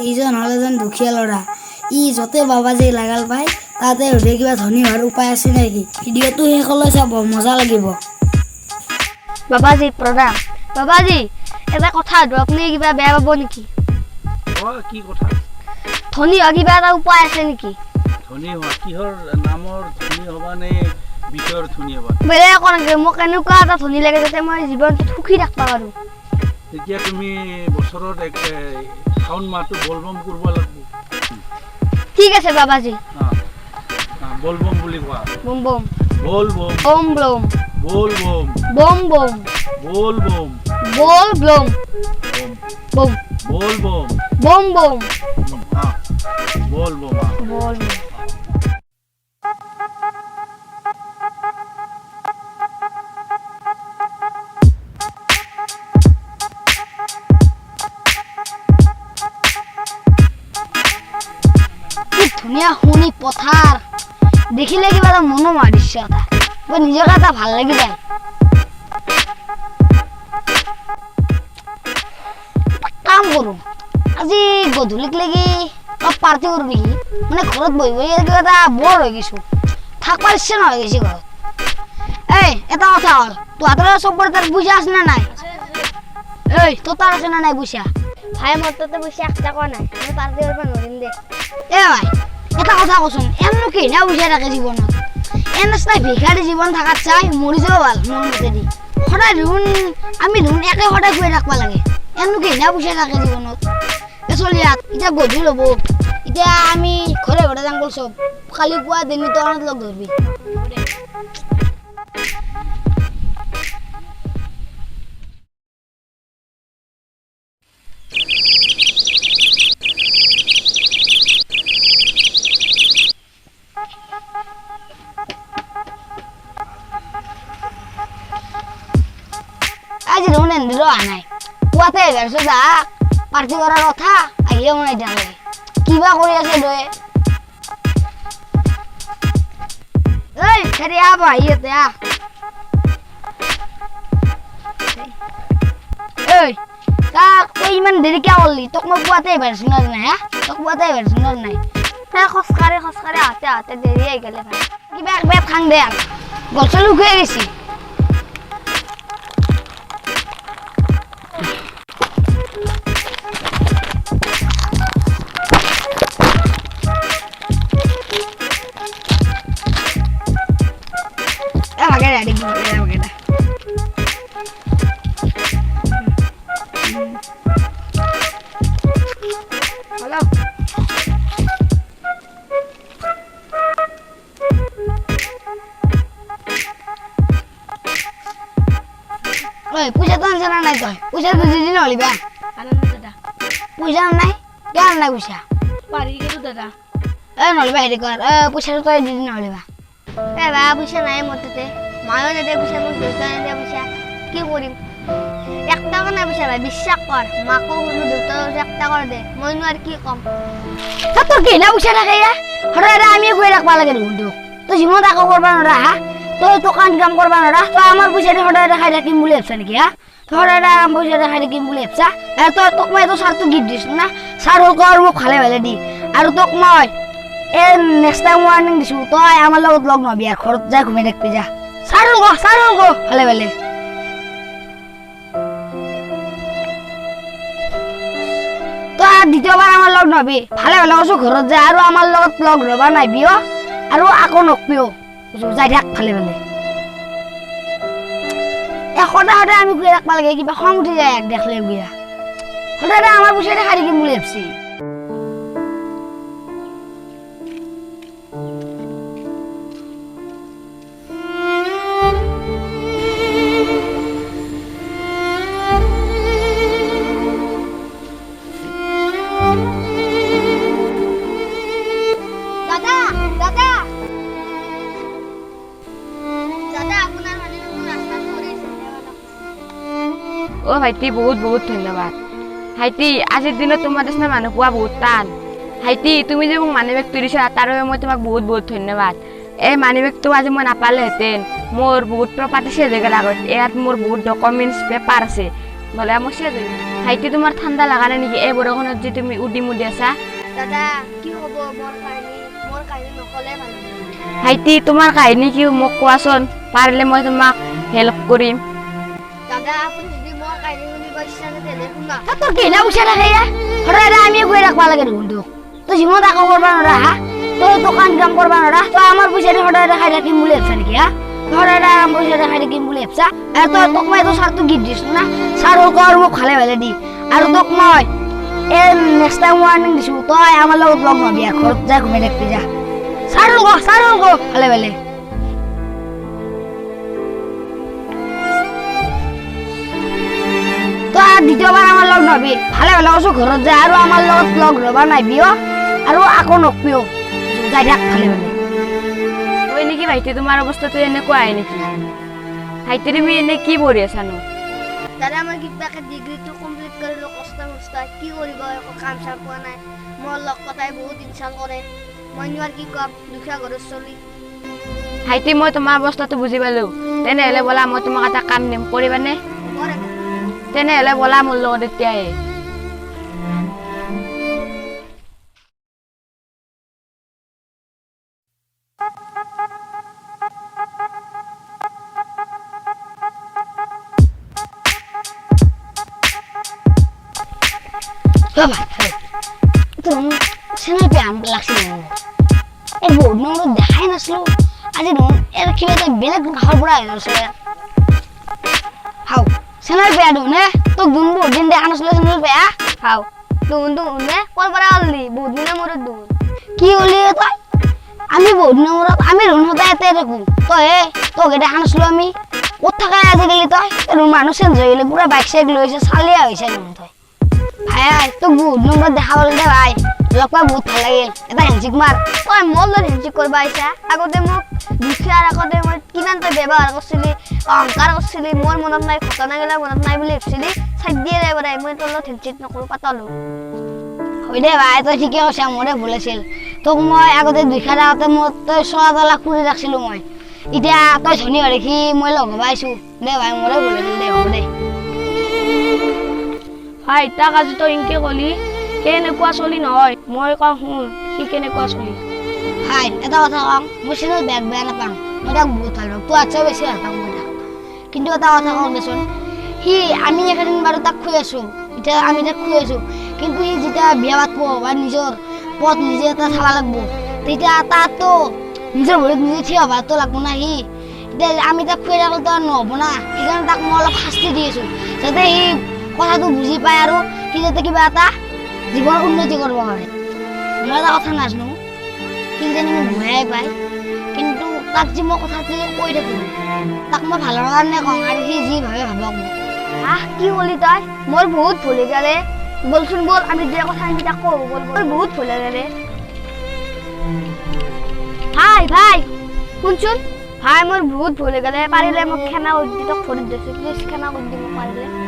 এইজন হ'ল এজন দুখীয়া ল'ৰা। ই য'তে বাবাজী লাগাল পায় তাতে সুধে কিবা ধনী হোৱাৰ উপায় আছে নেকি। ভিডিঅ'টো শেষলৈ চাব, মজা লাগিব। বাবাজী প্ৰণাম। বাবাজী এটা কথা সুধো, আপুনি কিবা বেয়া পাব নেকি? কি কথা? ধনী হোৱা কিবা এটা উপায় আছে নেকি? ধনী হোৱা কিহৰ নামৰ ধনী হবা নে বিটৰ ধনী হবা? বেলেগ একো নালাগে, মোক এনেকুৱা এটা ধনী লাগে যাতে মই জীৱনটোত সুখী থাকিব পাৰোঁ। তেতিয়া তুমি বছৰত শাওণ মাহটো বলবম কৰিব লাগিব। ঠিক আছে বাবাজী। বলবম বুলি কোৱা। বম বম বল বম বম ব্লম বল বম বম বম বল বম বল ব্লম বম বল বম বম বম বল বম বল। ধুনীয়া শুনি পথাৰ দেখিলে কিবা এটা মনোমোহা দৃশ্য এটা, নিজকে এটা ভাল লাগি যায়। কাম কৰো আজি গধূলিক লাগি অলপ পাৰ্টি কৰো নেকি, মানে ঘৰত বহি বহি কিবা এটা বৰ হৈ গৈছো, থাকবাৰ ইচ্ছা নহয় গৈছে ঘৰত। এই এটা কথা হ'ল, তোহাঁতৰ চবৰে তাত পইচা আছে নে নাই? এই তোৰ তাত আছে নে নাই পইচা? ভাই মোৰ তাতে পইচা একটা কোৱা নাই, মই পাৰ্টি কৰিব নোৱাৰিম দে। এ ভাই এটা কথা কচোন, এমনো কেইনা পইচা থাকে জীৱনত? এনে চাই ভিখাৰী জীৱন থাকাত চাই মৰি যাব ভাল মোৰ মতেদি। সদায় দেখোন আমি দেখোন একে সদায় খুৱাই থাকিব লাগে, এমনো কেইনা পইচা থাকে জীৱনত? চলি ইয়াত এতিয়া গধূলি হ'ব, এতিয়া আমি ঘৰে ঘৰে যাম বল চব, কালি পুৱা দিনটো তৰণত লগ ধৰবি। আজি দেখোন এন্দিৰো অহা নাই, পুৱাতে এঘাৰছো যা পাৰ্টি কৰাৰ কথা, আহিয়ে মই এতিয়ালৈকে কিবা কৰি আছে দয়ে। এই খেৰি আহ আহি ইয়াতে আহ। এই তাক তই ইমান দেৰি কিয় কৰিলি? তোক মই পুৱাতে এঘাৰছো নাই হা, তোক পুৱাতে এঘাৰছো নাই। তই খোজকাঢ়ি খোজকাঢ়ি আহোঁতে আহোঁতে দেৰি আহি গ'লে ভাই, কিবা এক বেট খাং দে আৰু গছৰ লুকুৱাই গৈছি। Hello. Oi, pujat tuan sana naik toh. Pujat tu di sini oli bang. Anak dada. Pujat naik, jangan naik pujat. Pari gitu dada. Noli bang ini kor. Pujat tu di sini oli bang. Bang, pujat naik motor teh. Malu jadi pujat tu juta jadi pujat. Kau kurim. একটা কথা পইচা ভাই বিশ্বাস কর, মাকো হলো দেউতাও একটা করে দে, মইনো আর কি কম। তোর কি না পয়সা থাকে হঠাৎ আমি কই রাখবা লাগে কিন্তু তুই জীবন টাকা করবা না হা, তুই দোকান কাম করবা না, তুই আমার পয়সা হঠাৎ খাই রাখিম বলে ভাবছা নাকি হা? হঠাৎ আমার পয়সা খাই রাখিম বলে ভাবছা? তুই তোক মই তো সার তো গিফট দিছ না, সার হল কর মোক ভালে ভালে দি, আর তোক মই নেক্সট টাইম ওয়ার্নিং দিছো, তুই আমার লগত লগ নবি আর ঘরত যাই ঘুমাই থাকবি যা। সার হল গো ভালে ভালে। দ্বিতীয়বাৰ আমাৰ লগ নবি, ভালে ভালে কৈছো ঘৰত যায় আৰু আমাৰ লগত লগ ৰবা নাইবিও আৰু আকৌ নকবিও, যাই থাক ভালে ভালে। সদায় সদায় আমি ঘূৰি ৰাখবা লাগে, কিবা খং উঠি যায় এক দেখলে বিয়া, সদায় আমাৰ পইচাতে খাই থাকিম বুলি ভাবছি। ও ভাইটি বহুত বহুত ধন্যবাদ। ভাইটি আজিৰ দিনত তোমাৰ নিচিনা মানুহ পোৱা বহুত টান। ভাইটি তুমি যে মোক মানি বেগটো দিছা তাৰ বাবে মই তোমাক বহুত বহুত ধন্যবাদ। এই মানি বেগটো আজি মই নাপালেহেঁতেন, মোৰ বহুত প্ৰপাৰ্টি চেজ হৈ গ'ল আগত, ইয়াত মোৰ বহুত ডকুমেণ্টছ পেপাৰ আছে, নহ'লে আমচিয়া যাবি ভাইটি তোমাৰ ঠাণ্ডা লাগা নাই নেকি এই বৰষুণত যে তুমি উদি মুদি আছা দাদা কি হ'ব মোৰ কাহিনী নকলে ভাল ভাইটি তোমাৰ কাহিনী কি মোক কোৱাচোন পাৰিলে মই তোমাক হেল্প কৰিম দাদা আপুনি যদি মোৰ কাহিনী শুনিব ইচ্ছা আছে তেনে শুনা তোৰ কেনা পইচা থাকে সদায় আমি গৈ ৰাখবা লাগে দেখোন তোক তই জীৱনত একো কৰবা নৰা হা তই দোকান কাম কৰবা নৰা তই আমাৰ পইচা দি সদায় খাই থাকিম বুলি ভাবছা নেকি হা সদায় আমাৰ পইচা দি খাই থাকিম বুলি ভাবছা তই তোক মই এইটো চাৰটো গিফ্ট দিছো না চাৰ মোক ভালে ভালে দি আৰু তোক মই নেক্সট টাইম ৱাৰ্নিং দিছো তই আমাৰ লগত লগ নহবি ঘৰত যাই ঘুমাই থাকবি যা চাৰ ভালে ভালে তই দ্বিতীয়বাৰ আমাৰ লগ নহবি ভালে ভালে কৈছো ঘৰত যায় আৰু আমাৰ লগত লগ ৰবা নাহিবিও আৰু আকৌ নকবিও যাই থাক ভালে ভালে হয় নেকি ভাইটি তোমাৰ অৱস্থাটো এনেকুৱা আহে নেকি ভাইটি তুমি এনে কি পঢ়ি আছানো দাদা মই কিবাকে ডিগ্ৰীটো কমপ্লিট কৰিলো কষ্ট কি কৰিব একো কাম চাম পোৱা নাই মোৰ লগ পতাই বহুত ইনচাল কৰে মই নোৱাৰ কি কম দুখীয়া ঘৰত চলি ভাইটি মই তোমাৰ অৱস্থাটো বুজি পালো তেনেহ'লে ব'লা মই তোমাক এটা কাম দিম কৰিবানে তেনেহ'লে ব'লা মোৰ লগত এতিয়াই বাবা তুমি চেনেল পে আম লাগছিল এই বহুত দিন দেখাই নাছিলো আজি এর কিবা এটা বেলেগ ঘর পড়া হয়েছে হাও চেনেল পে আদু নে তো দুন বহুত দিন দেখা নাছিলো চেনেল পে হাও দুন নে কল পড়া হলি বহুত দিন মোর দুন কি হলি তই আমি বহুত দিন মোর আমি রুন হতে এতে রাখু তো দেখা নাছিলো আমি কত থাকা আজিকালি তই রুন মানুষ চেঞ্জ হয়ে গেলে পুরা বাইক সাইক লইছে চালিয়া হয়েছে রুন তই ভাই তো বহুত নম্বর দেখা বল দে ভাই লগ পাই বহুত ভাল লাগিল এটা হেঞ্চিক মাৰ তই মোৰ লগত হেঞ্চিক কৰবা আহিছা আগতে মোক দুখীয়াৰ আগতে মই কিমান তই ব্যৱহাৰ কৰিছিলি অহংকাৰ কৰিছিলি মোৰ মনত নাই ঘটনাগিলা মনত নাই বুলি ভাবছিলি চাইড দিয়ে যাই বৰাই মই তোৰ লগত হেঞ্চিক নকৰোঁ পাতালো হয় দে ভাই তই ঠিকে কৈছা মোৰে ভুল আছিল তোক মই আগতে দুখীয়াৰ আগতে মোৰ তই 6,000 খুজি ৰাখিছিলোঁ মই এতিয়া তই ধনী হৈ দেখি মই লগ হবা আহিছোঁ দে ভাই মোৰে ভুল আছিল দে হ'ব দে ভাই তাক আজি তই ইনকে কলি কেনেকুৱা চলি নহয় মই কওঁ শুন সি কেনেকুৱা চলি ভাই এটা কথা কওঁ মই চিনো বেয়া নাপাওঁ মই তাক বহুত ভাল পাওঁ তোৰ আচ্ছা বেছি ভাল পাওঁ মই তাক কিন্তু এটা কথা কওঁ দেচোন সি আমি একেদিন বাৰু তাক খুৱাই আছোঁ এতিয়া আমি তাক খুৱাই আছোঁ কিন্তু সি যেতিয়া বিয়া পাতব বা নিজৰ পথ নিজে এটা চাব লাগব তেতিয়া তাতো নিজৰ ভৰিত নিজে থিয় হবাতো লাগব না সি এতিয়া আমি তাক খুৱাই থাকোঁতে নহ'ব না সেইকাৰণে তাক মই অলপ শাস্তি দি আছোঁ যাতে সি কথাটো বুজি পায় আৰু সি যাতে কিবা এটা জীৱনৰ উন্নতি কৰিব পাৰে মই এটা কথা নাজানো সি যেন মোক ভয়াই পায় কিন্তু তাক যে মই কথাটো কৈ থাকোঁ তাক মই ভালৰ কাৰণে কওঁ আৰু সি যি ভাবে ভাবক মোক কি কলি তই মোৰ বহুত ভুল হৈ গ'লে বলচোন বল আমি যে কথা আমি তাক কওঁ বল মোৰ বহুত ভুল হৈ গ'লে ভাই শুনচোন ভাই মোৰ বহুত ভুল হৈ গ'লে পাৰিলে মোক খানা কৰি দি তোক ভৰিত দিছোঁ প্লিজ খানা কৰি দিব পাৰিলে